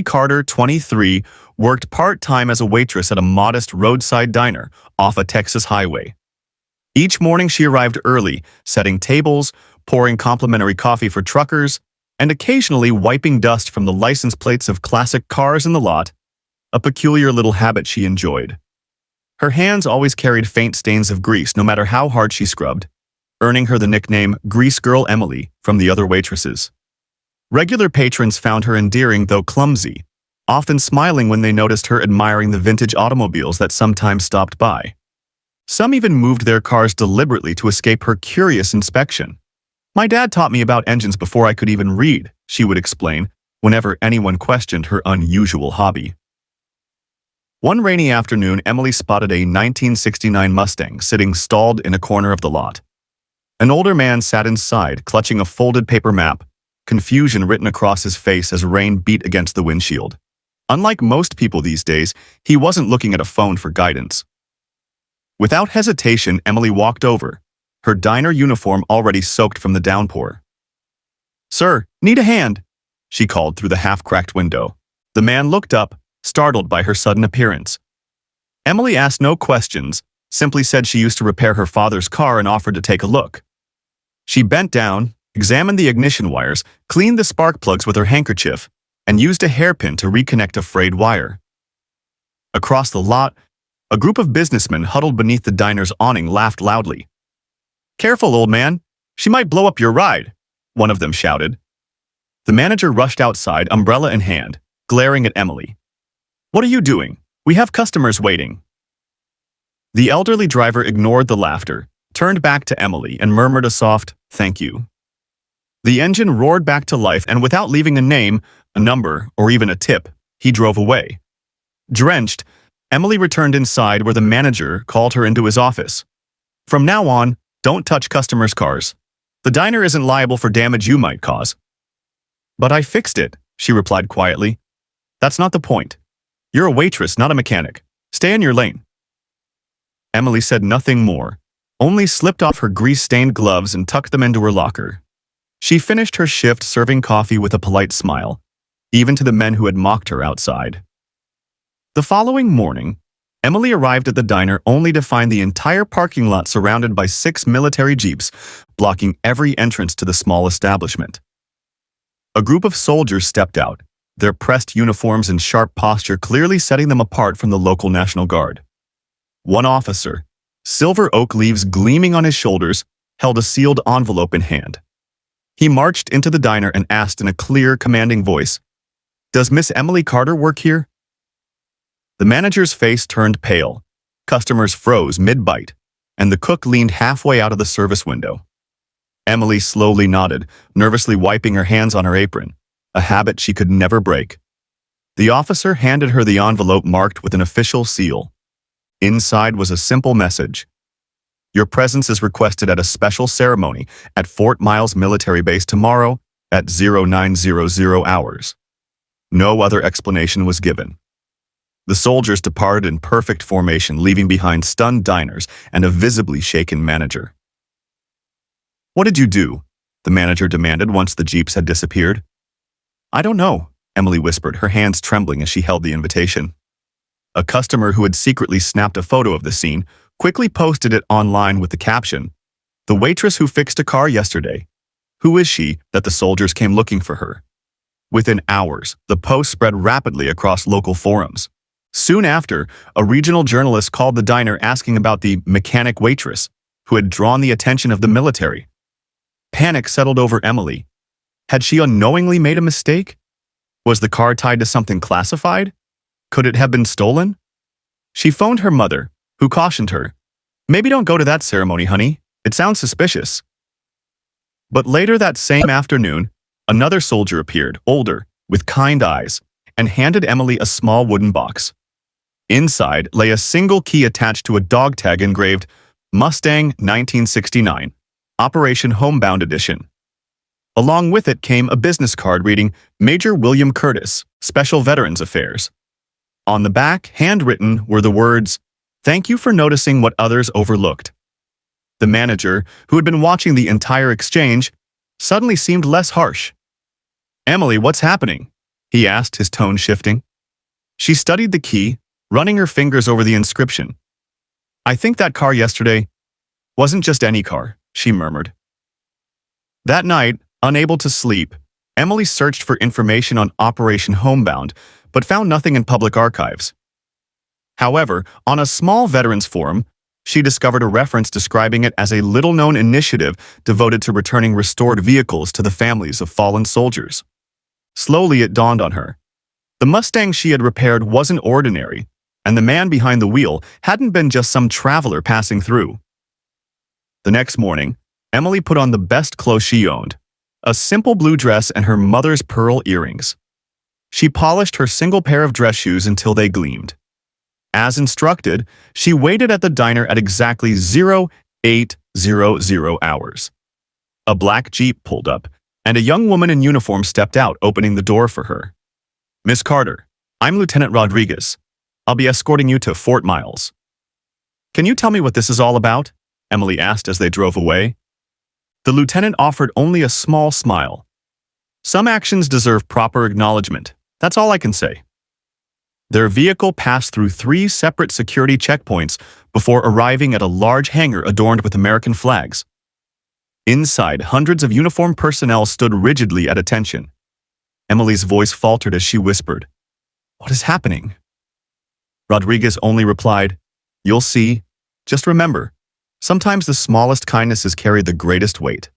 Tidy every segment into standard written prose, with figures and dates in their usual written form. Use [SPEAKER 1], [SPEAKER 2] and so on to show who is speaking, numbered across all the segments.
[SPEAKER 1] Carter, 23, worked part-time as a waitress at a modest roadside diner off a Texas highway. Each morning she arrived early, setting tables, pouring complimentary coffee for truckers, and occasionally wiping dust from the license plates of classic cars in the lot, a peculiar little habit she enjoyed. Her hands always carried faint stains of grease no matter how hard she scrubbed, earning her the nickname Grease Girl Emily from the other waitresses. Regular patrons found her endearing though clumsy, often smiling when they noticed her admiring the vintage automobiles that sometimes stopped by. Some even moved their cars deliberately to escape her curious inspection. "My dad taught me about engines before I could even read," she would explain whenever anyone questioned her unusual hobby. One rainy afternoon, Emily spotted a 1969 Mustang sitting stalled in a corner of the lot. An older man sat inside, clutching a folded paper map, confusion written across his face as rain beat against the windshield. Unlike most people these days, he wasn't looking at a phone for guidance. Without hesitation, Emily walked over, her diner uniform already soaked from the downpour. "Sir, need a hand," she called through the half-cracked window. The man looked up, startled by her sudden appearance. Emily asked no questions, simply said she used to repair her father's car and offered to take a look. She bent down, examined the ignition wires, cleaned the spark plugs with her handkerchief, and used a hairpin to reconnect a frayed wire. Across the lot, a group of businessmen huddled beneath the diner's awning laughed loudly. "Careful, old man. She might blow up your ride," one of them shouted. The manager rushed outside, umbrella in hand, glaring at Emily. "What are you doing? We have customers waiting." The elderly driver ignored the laughter, turned back to Emily, and murmured a soft, "Thank you." The engine roared back to life, and without leaving a name, a number, or even a tip, he drove away. Drenched, Emily returned inside where the manager called her into his office. "From now on, don't touch customers' cars. The diner isn't liable for damage you might cause." "But I fixed it," she replied quietly. "That's not the point. You're a waitress, not a mechanic. Stay in your lane." Emily said nothing more, only slipped off her grease-stained gloves and tucked them into her locker. She finished her shift serving coffee with a polite smile, even to the men who had mocked her outside. The following morning, Emily arrived at the diner only to find the entire parking lot surrounded by 6 military jeeps, blocking every entrance to the small establishment. A group of soldiers stepped out, their pressed uniforms and sharp posture clearly setting them apart from the local National Guard. One officer, silver oak leaves gleaming on his shoulders, held a sealed envelope in hand. He marched into the diner and asked in a clear, commanding voice, "Does Miss Emily Carter work here?" The manager's face turned pale, customers froze mid-bite, and the cook leaned halfway out of the service window. Emily slowly nodded, nervously wiping her hands on her apron, a habit she could never break. The officer handed her the envelope marked with an official seal. Inside was a simple message. "Your presence is requested at a special ceremony at Fort Miles Military Base tomorrow at 0900 hours. No other explanation was given. The soldiers departed in perfect formation, leaving behind stunned diners and a visibly shaken manager. "What did you do?" the manager demanded once the jeeps had disappeared. "I don't know," Emily whispered, her hands trembling as she held the invitation. A customer who had secretly snapped a photo of the scene quickly posted it online with the caption, "The waitress who fixed a car yesterday. Who is she that the soldiers came looking for her?" Within hours, the post spread rapidly across local forums. Soon after, a regional journalist called the diner asking about the mechanic waitress who had drawn the attention of the military. Panic settled over Emily. Had she unknowingly made a mistake? Was the car tied to something classified? Could it have been stolen? She phoned her mother, who cautioned her, "Maybe don't go to that ceremony, honey. It sounds suspicious." But later that same afternoon, another soldier appeared, older, with kind eyes, and handed Emily a small wooden box. Inside lay a single key attached to a dog tag engraved, "Mustang 1969, Operation Homebound Edition." Along with it came a business card reading, "Major William Curtis, Special Veterans Affairs." On the back, handwritten, were the words, "Thank you for noticing what others overlooked." The manager, who had been watching the entire exchange, suddenly seemed less harsh. "Emily, what's happening? he asked, his tone shifting. She studied the key, running her fingers over the inscription. "I think that car yesterday wasn't just any car," she murmured. That night, unable to sleep, Emily searched for information on Operation Homebound, but found nothing in public archives. However, on a small veterans forum, she discovered a reference describing it as a little-known initiative devoted to returning restored vehicles to the families of fallen soldiers. Slowly, it dawned on her. The Mustang she had repaired wasn't ordinary, and the man behind the wheel hadn't been just some traveler passing through. The next morning, Emily put on the best clothes she owned, a simple blue dress and her mother's pearl earrings. She polished her single pair of dress shoes until they gleamed. As instructed, she waited at the diner at exactly 0800 hours. A black Jeep pulled up, and a young woman in uniform stepped out, opening the door for her. "Miss Carter, I'm Lieutenant Rodriguez. I'll be escorting you to Fort Miles." "Can you tell me what this is all about?" Emily asked as they drove away. The lieutenant offered only a small smile. "Some actions deserve proper acknowledgement. That's all I can say." Their vehicle passed through 3 separate security checkpoints before arriving at a large hangar adorned with American flags. Inside, hundreds of uniformed personnel stood rigidly at attention. Emily's voice faltered as she whispered, "What is happening?" Rodriguez only replied, "You'll see. Just remember, sometimes the smallest kindnesses carry the greatest weight."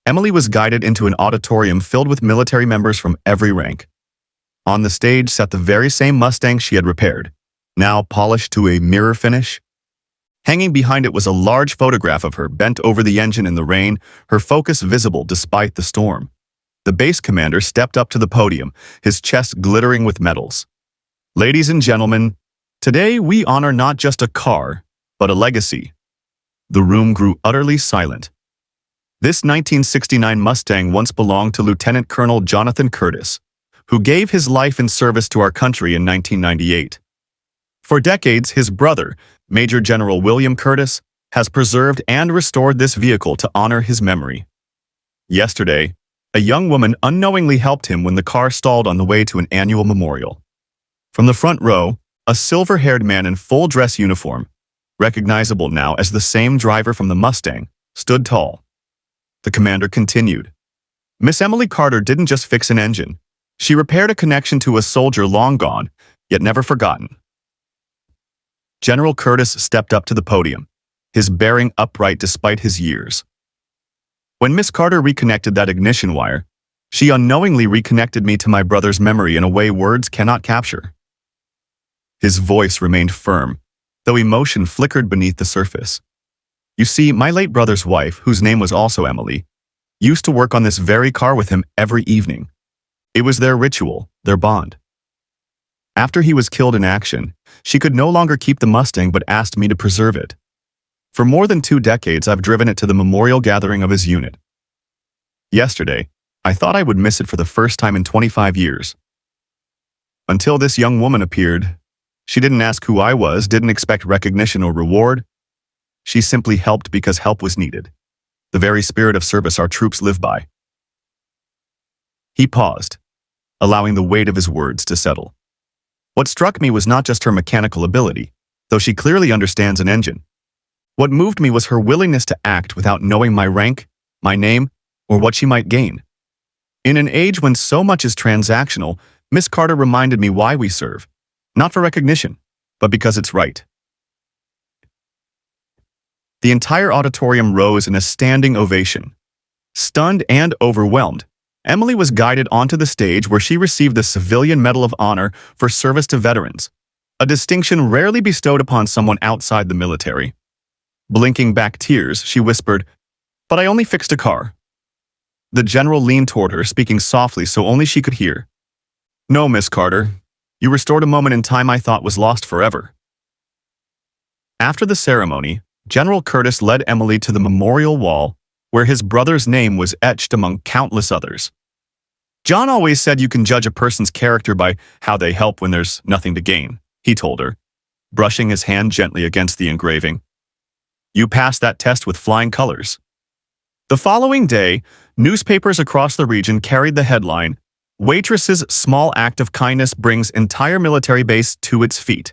[SPEAKER 1] Emily was guided into an auditorium filled with military members from every rank. On the stage sat the very same Mustang she had repaired, now polished to a mirror finish. Hanging behind it was a large photograph of her bent over the engine in the rain, her focus visible despite the storm. The base commander stepped up to the podium, his chest glittering with medals. "Ladies and gentlemen, today we honor not just a car, but a legacy." The room grew utterly silent. This 1969 Mustang once belonged to Lieutenant Colonel Jonathan Curtis, who gave his life in service to our country in 1998. For decades, his brother, Major General William Curtis, has preserved and restored this vehicle to honor his memory. Yesterday, a young woman unknowingly helped him when the car stalled on the way to an annual memorial. From the front row, a silver-haired man in full dress uniform, recognizable now as the same driver from the Mustang, stood tall. The commander continued, "Miss Emily Carter didn't just fix an engine. She repaired a connection to a soldier long gone, yet never forgotten." General Curtis stepped up to the podium, his bearing upright despite his years. "When Miss Carter reconnected that ignition wire, she unknowingly reconnected me to my brother's memory in a way words cannot capture." His voice remained firm, though emotion flickered beneath the surface. "You see, my late brother's wife, whose name was also Emily, used to work on this very car with him every evening. It was their ritual, their bond. After he was killed in action, she could no longer keep the Mustang but asked me to preserve it. For more than 2 decades, I've driven it to the memorial gathering of his unit. Yesterday, I thought I would miss it for the first time in 25 years. Until this young woman appeared. She didn't ask who I was, didn't expect recognition or reward. She simply helped because help was needed. The very spirit of service our troops live by." He paused, allowing the weight of his words to settle. What struck me was not just her mechanical ability, though she clearly understands an engine. What moved me was her willingness to act without knowing my rank, my name, or what she might gain. In an age when so much is transactional, Miss Carter reminded me why we serve, not for recognition, but because it's right. The entire auditorium rose in a standing ovation. Stunned and overwhelmed, Emily was guided onto the stage where she received the Civilian Medal of Honor for service to veterans, a distinction rarely bestowed upon someone outside the military. Blinking back tears, she whispered, "But I only fixed a car." The general leaned toward her, speaking softly so only she could hear. "No, Miss Carter, you restored a moment in time I thought was lost forever." After the ceremony, General Curtis led Emily to the memorial wall, where his brother's name was etched among countless others. "John always said you can judge a person's character by how they help when there's nothing to gain," he told her, brushing his hand gently against the engraving. "You passed that test with flying colors." The following day, newspapers across the region carried the headline, Waitress's small act of kindness brings entire military base to its feet.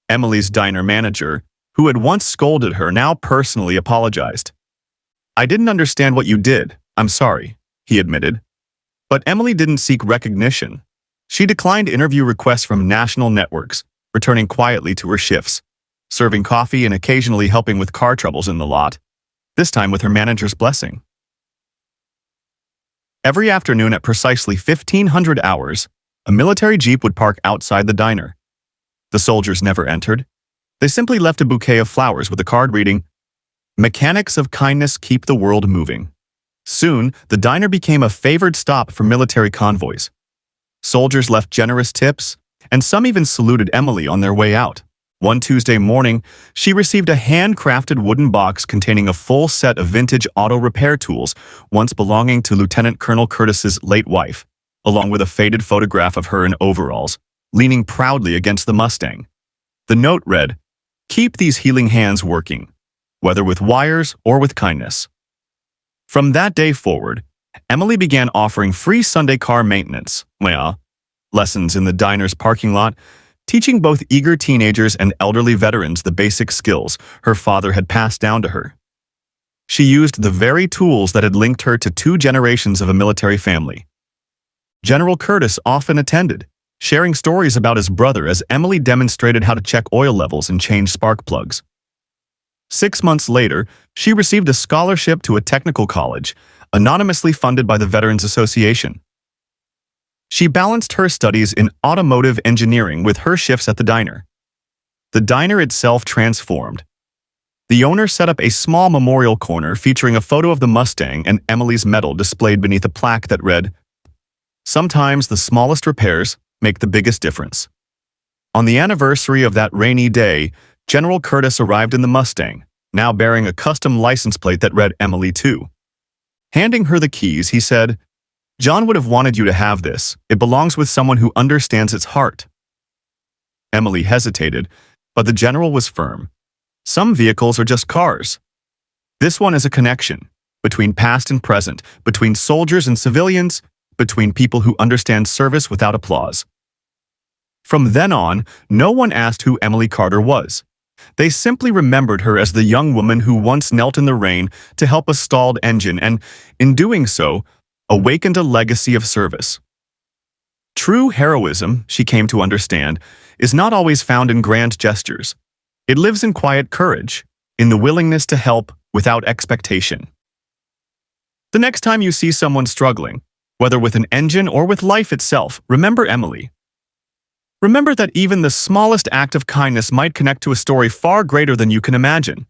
[SPEAKER 1] Emily's diner manager, who had once scolded her, now personally apologized. "I didn't understand what you did. I'm sorry," he admitted. But Emily didn't seek recognition. She declined interview requests from national networks, returning quietly to her shifts, serving coffee and occasionally helping with car troubles in the lot, this time with her manager's blessing. Every afternoon at precisely 1500 hours, a military jeep would park outside the diner. The soldiers never entered. They simply left a bouquet of flowers with a card reading, "Mechanics of kindness keep the world moving." Soon, the diner became a favored stop for military convoys. Soldiers left generous tips, and some even saluted Emily on their way out. One Tuesday morning, she received a handcrafted wooden box containing a full set of vintage auto repair tools once belonging to Lieutenant Colonel Curtis's late wife, along with a faded photograph of her in overalls, leaning proudly against the Mustang. The note read, "Keep these healing hands working, whether with wires or with kindness." From that day forward, Emily began offering free Sunday car maintenance lessons in the diner's parking lot, teaching both eager teenagers and elderly veterans the basic skills her father had passed down to her. She used the very tools that had linked her to 2 generations of a military family. General Curtis often attended, sharing stories about his brother as Emily demonstrated how to check oil levels and change spark plugs. 6 months later, she received a scholarship to a technical college, anonymously funded by the Veterans Association. She balanced her studies in automotive engineering with her shifts at the diner. The diner itself transformed. The owner set up a small memorial corner featuring a photo of the Mustang and Emily's medal displayed beneath a plaque that read, "Sometimes the smallest repairs make the biggest difference." On the anniversary of that rainy day, General Curtis arrived in the Mustang, now bearing a custom license plate that read Emily 2. Handing her the keys, he said, "John would have wanted you to have this. It belongs with someone who understands its heart." Emily hesitated, but the general was firm. "Some vehicles are just cars. This one is a connection, between past and present, between soldiers and civilians, between people who understand service without applause." From then on, no one asked who Emily Carter was. They simply remembered her as the young woman who once knelt in the rain to help a stalled engine and, in doing so, awakened a legacy of service. True heroism, she came to understand, is not always found in grand gestures. It lives in quiet courage, in the willingness to help without expectation. The next time you see someone struggling, whether with an engine or with life itself, remember Emily. Remember that even the smallest act of kindness might connect to a story far greater than you can imagine.